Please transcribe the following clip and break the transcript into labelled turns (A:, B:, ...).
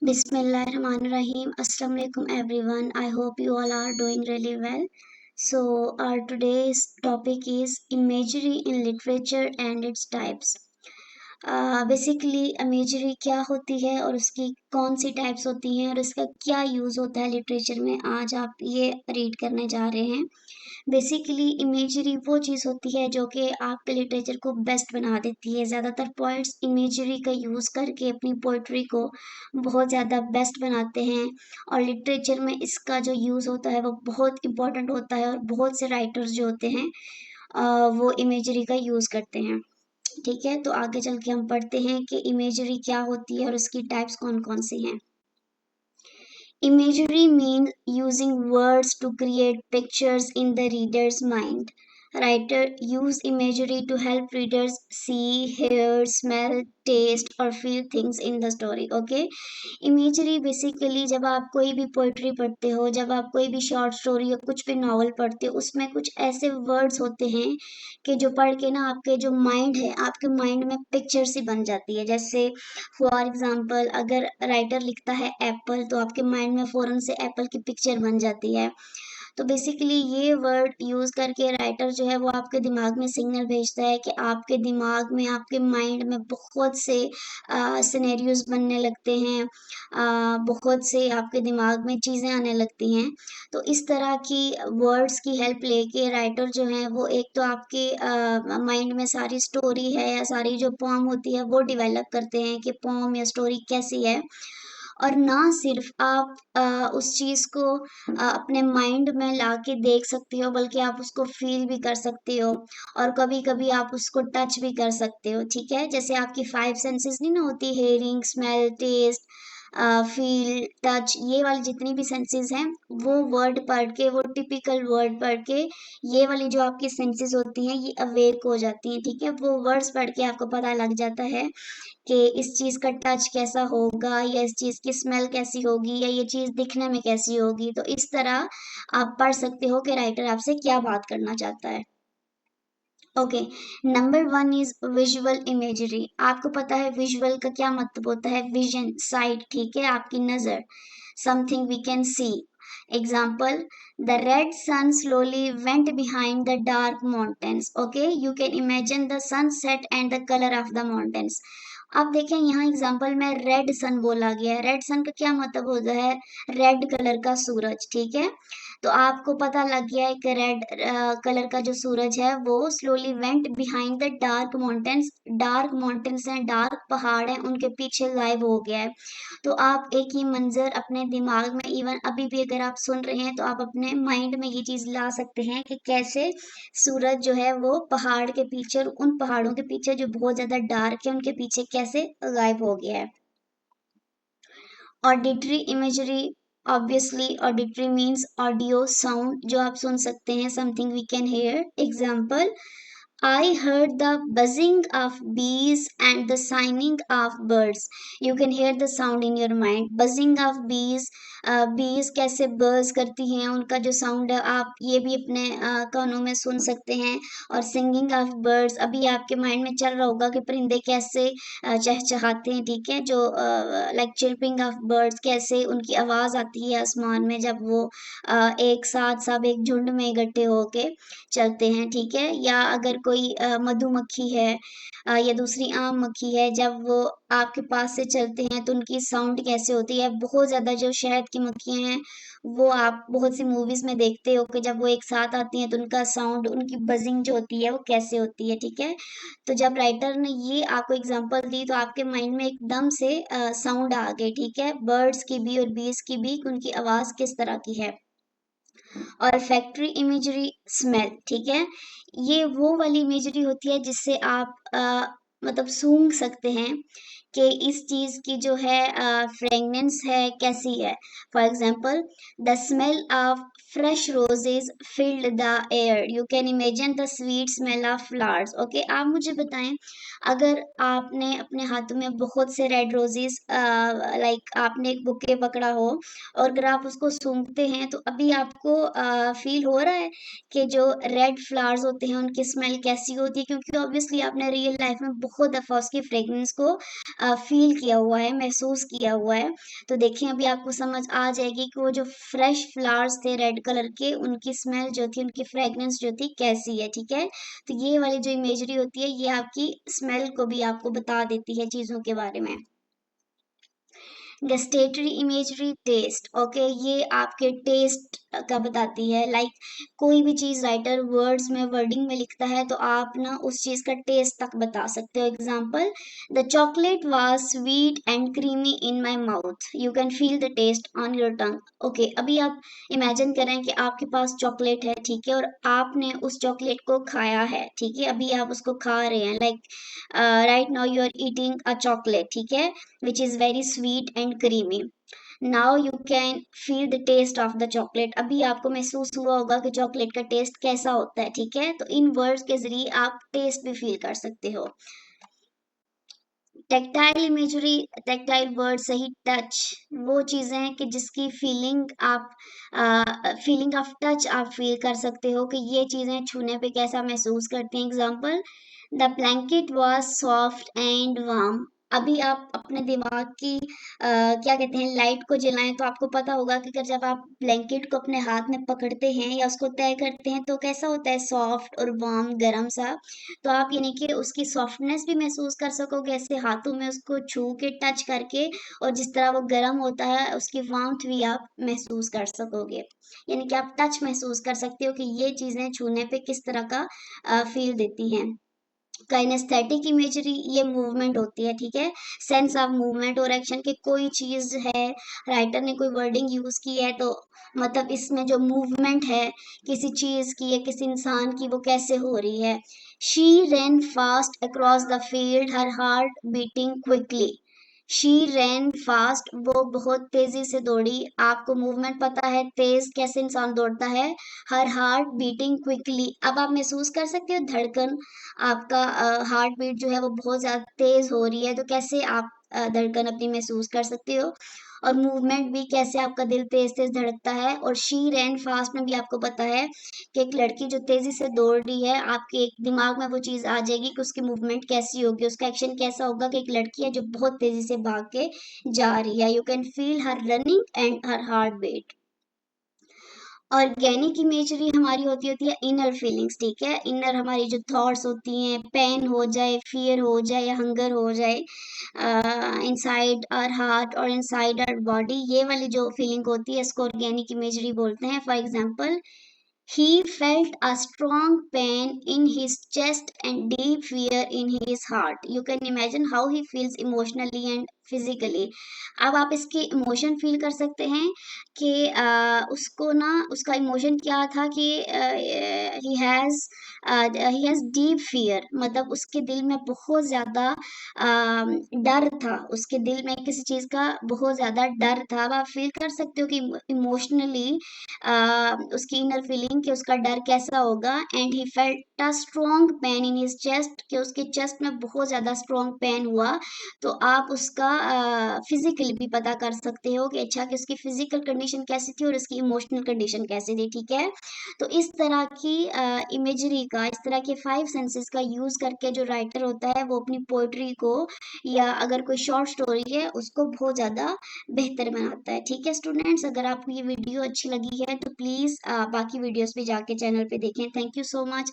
A: Bismillahirrahmanirrahim. Assalamu alaikum everyone. I hope you all are doing really well. So our today's topic is imagery in literature and its types. Basically imagery क्या होती है और उसकी कौन सी types होती हैं और इसका क्या यूज़ होता है लिटरेचर में, आज आप ये रीड करने जा रहे हैं। बेसिकली इमेजरी वो चीज़ होती है जो कि आपके लिटरेचर को बेस्ट बना देती है। ज़्यादातर पोइट्स इमेजरी का यूज़ करके अपनी पोइट्री को बहुत ज़्यादा बेस्ट बनाते हैं और लिटरेचर में इसका जो यूज़ होता है वो बहुत इम्पोर्टेंट होता है और बहुत से राइटर्स जो होते हैं वो इमेजरी का यूज़ करते हैं। ठीक है, तो आगे चल के हम पढ़ते हैं कि इमेजरी क्या होती है और उसकी टाइप्स कौन कौन सी हैं। Imagery means using words to create pictures in the reader's mind. Writer use imagery to help readers see, hear, smell, taste or feel things in the story. Okay? Imagery basically जब आप कोई भी poetry पढ़ते हो, जब आप कोई भी शॉर्ट स्टोरी या कुछ भी नॉवल पढ़ते हो, उसमें कुछ ऐसे वर्ड्स होते हैं कि जो पढ़ के ना आपके जो माइंड है, आपके माइंड में पिक्चर सी बन जाती है। जैसे फॉर एग्जांपल अगर राइटर लिखता है एप्पल तो आपके माइंड में फ़ौरन से एप्पल की पिक्चर बन जाती है। तो बेसिकली ये वर्ड यूज़ करके राइटर जो है वो आपके दिमाग में सिग्नल भेजता है कि आपके दिमाग में, आपके माइंड में बहुत से सिनेरियोज़ बनने लगते हैं, बहुत से आपके दिमाग में चीज़ें आने लगती हैं। तो इस तरह की वर्ड्स की हेल्प लेके राइटर जो हैं वो एक तो आपके माइंड में सारी स्टोरी है या सारी जो पोएम होती है वो डेवलप करते हैं कि पोएम या स्टोरी कैसी है। और ना सिर्फ आप उस चीज़ को अपने माइंड में लाके देख सकते हो बल्कि आप उसको फ़ील भी कर सकते हो और कभी-कभी आप उसको टच भी कर सकते हो, ठीक है? जैसे आपकी 5 सेंसेस नहीं ना होती, hearing, smell, taste, feel, touch, ये वाली जितनी भी सेंसेस हैं, वो वर्ड पढ़ के, वो टिपिकल वर्ड पढ़ के ये वाली जो आपकी सेंसेस होती हैं ये अवेक हो जाती हैं, ठीक है? वो वर्ड्स पढ़ के आपको पता लग जाता है कि इस चीज़ का टच कैसा होगा या इस चीज़ की स्मेल कैसी होगी या ये चीज़ दिखने में कैसी होगी। तो इस तरह आप पढ़ सकते हो कि राइटर आपसे क्या बात करना चाहता है। Okay, number 1 is visual imagery. आपको पता है विजुअल का क्या मतलब होता है? विज़न, साइट, ठीक है? आपकी नज़र, something we can see. Example, the red sun slowly went behind the dark mountains. Okay, you can imagine the sunset and the colour of the mountains. अब देखें यहाँ एग्जाम्पल में रेड सन बोला गया है। रेड सन का क्या मतलब होता है? रेड कलर का सूरज, ठीक है? तो आपको पता लग गया है कि रेड कलर का जो सूरज है वो slowly went behind the dark mountains. Dark mountains हैं, डार्क पहाड़ हैं, उनके पीछे गायब हो गया है। तो आप एक ही मंजर अपने दिमाग में, इवन अभी भी अगर आप सुन रहे हैं तो आप अपने माइंड में ये चीज़ ला सकते हैं कि कैसे सूरज जो है वो पहाड़ के पीछे और उन पहाड़ों के पीछे जो बहुत ज़्यादा डार्क है उनके पीछे कैसे गायब हो गया है। Auditory imagery, obviously auditory means audio sound जो आप सुन सकते हैं, something we can hear. Example, I heard the buzzing of bees and the singing of birds. You can hear the sound in your mind. Buzzing of bees, bees कैसे buzz करती हैं, उनका जो sound है आप ये भी अपने कानों में सुन सकते हैं। और singing of birds, अभी आपके mind में चल रहा होगा कि परिंदे कैसे चहचहाते हैं, ठीक है? जो like chirping of birds, कैसे उनकी आवाज़ आती है आसमान में जब वो एक साथ सब एक झुंड में इकट्ठे होके चलते हैं, ठीक है? या अगर कोई मधुमक्खी है या दूसरी आम मक्खी है, जब वो आपके पास से चलते हैं तो उनकी साउंड कैसे होती है। बहुत ज़्यादा जो शहद की मक्खियाँ हैं वो आप बहुत सी मूवीज़ में देखते हो कि जब वो एक साथ आती हैं तो उनका साउंड, उनकी बजिंग जो होती है वो कैसे होती है, ठीक है? तो जब राइटर ने ये आपको एग्जांपल दी तो आपके माइंड में एकदम से साउंड आ गए, ठीक है? बर्ड्स की भी और बीज़ की भी, कि उनकी आवाज़ किस तरह की है। और फैक्ट्री इमेजरी, स्मेल, ठीक है? ये वो वाली इमेजरी होती है जिससे आप मतलब सूंघ सकते हैं कि इस चीज़ की जो है फ्रेगनेंस है कैसी है। For example, the smell of fresh roses filled the air, you can imagine the sweet smell of flowers. Okay, आप मुझे बताएं, अगर आपने अपने हाथों में बहुत से रेड रोजेस, लाइक आपने एक बुके पकड़ा हो और अगर आप उसको सूंघते हैं तो अभी आपको फील हो रहा है कि जो रेड फ्लावर्स होते हैं उनकी स्मेल कैसी होती है, क्योंकि ऑब्वियसली आपने रियल लाइफ में बहुत दफ़ा उसकी फ्रेगरेंस को फील किया हुआ है, महसूस किया हुआ है। तो देखिए अभी आपको समझ आ जाएगी कि वो जो फ्रेश फ्लावर्स थे रेड कलर के, उनकी स्मेल जो थी, उनकी फ्रेग्रेंस जो थी कैसी है, ठीक है। तो ये वाली जो इमेजरी होती है ये आपकी स्मेल को भी आपको बता देती है चीज़ों के बारे में। गस्टेटरी इमेजरी टेस्ट, ओके, ये आपके टेस्ट का बताती है। लाइक कोई भी चीज़ राइटर वर्ड्स में वर्डिंग में लिखता है तो आप ना उस चीज़ का टेस्ट तक बता सकते हो। Example, the chocolate was sweet and creamy in my mouth, you can feel the taste on your tongue. Okay, अभी आप इमेजिन करें कि आपके पास चॉकलेट है, ठीक है, और आपने उस चॉकलेट को खाया है, ठीक है, अभी आप उसको खा रहे हैं। Like right now you are eating a chocolate, ठीक है, which is very sweet and creamy. Now you can feel the taste of the chocolate. अभी आपको महसूस हुआ होगा कि चॉकलेट का टेस्ट कैसा होता है, ठीक है। तो इन वर्ड्स के जरिए आप टेस्ट भी फील कर सकते हो। टेक्टाइल इमेजरी, टेक्टाइल वर्ड सही टच, वो चीज़ें हैं कि जिसकी फीलिंग आप फीलिंग ऑफ टच आप फील कर सकते हो कि ये चीज़ें छूने पे कैसा महसूस करती हैं। Example, the blanket was soft and warm. अभी आप अपने दिमाग की क्या कहते हैं लाइट को जलाएं तो आपको पता होगा कि अगर जब आप ब्लैंकेट को अपने हाथ में पकड़ते हैं या उसको तय करते हैं तो कैसा होता है, सॉफ्ट और वार्म, गर्म सा। तो आप यानी कि उसकी सॉफ्टनेस भी महसूस कर सकोगे ऐसे हाथों में उसको छू के टच करके, और जिस तरह वो गर्म होता है उसकी वार्मथ भी आप महसूस कर सकोगे। यानी कि आप टच महसूस कर सकते हो कि ये चीज़ें छूने पे किस तरह का फील देती हैं। काइनेस्थेटिक इमेजरी, ये मूवमेंट होती है, ठीक है, सेंस ऑफ मूवमेंट और एक्शन की कोई चीज है, राइटर ने कोई वर्डिंग यूज की है तो मतलब इसमें जो मूवमेंट है किसी चीज की या किसी इंसान की वो कैसे हो रही है। She rain fast across the field, her heart beating quickly. She rain fast, वो बहुत तेजी से दौड़ी। आपको मूवमेंट पता है, तेज कैसे इंसान दौड़ता है, हर हार्ट बीटिंग क्विकली। अब आप महसूस कर सकते हो धड़कन, आपका हार्ट बीट जो है वो बहुत ज़्यादा तेज हो रही है, तो कैसे आप धड़कन अपनी महसूस कर सकते हो। और मूवमेंट भी कैसे आपका दिल तेज तेज धड़कता है। और शी रैन फास्ट में भी आपको पता है कि एक लड़की जो तेजी से दौड़ रही है, आपके एक दिमाग में वो चीज़ आ जाएगी कि उसकी मूवमेंट कैसी होगी, उसका एक्शन कैसा होगा कि एक लड़की है जो बहुत तेजी से भाग के जा रही है। You can feel her running and her heartbeat. Organic imagery हमारी होती है इनर फीलिंग्स, ठीक है, इनर हमारी जो थॉट्स होती हैं, पेन हो जाए, फियर हो जाए या हंगर हो जाए, इनसाइड आवर हार्ट और इनसाइड आवर बॉडी, ये वाली जो फीलिंग होती है इसको ऑर्गेनिक इमेजरी बोलते हैं। For example, he felt a strong pain in his chest and deep fear in his heart. You can imagine how he feels emotionally and physically. अब आप इसके इमोशन फील कर सकते हैं कि उसको ना उसका इमोशन क्या था कि ही हैज़ डीप फियर, मतलब उसके दिल में बहुत ज़्यादा डर था, उसके दिल में किसी चीज़ का बहुत ज़्यादा डर था। अब आप फील कर सकते हो कि इमोशनली उसकी इनर फीलिंग कि उसका डर कैसा होगा। And he felt a strong pain in his chest, कि उसके चेस्ट में बहुत ज़्यादा स्ट्रॉन्ग पेन हुआ। तो आप उसका फिजिकली भी पता कर सकते हो कि अच्छा कि उसकी फिजिकल कंडीशन कैसी थी और उसकी इमोशनल कंडीशन कैसी थी, ठीक है। तो इस तरह की इमेजरी का, इस तरह के 5 सेंसेस का यूज़ करके जो राइटर होता है वो अपनी पोइट्री को या अगर कोई शॉर्ट स्टोरी है उसको बहुत ज़्यादा बेहतर बनाता है। ठीक है स्टूडेंट्स, अगर आपको ये वीडियो अच्छी लगी है तो प्लीज़ बाकी वीडियोस पे जाके चैनल पे देखें। Thank you so much.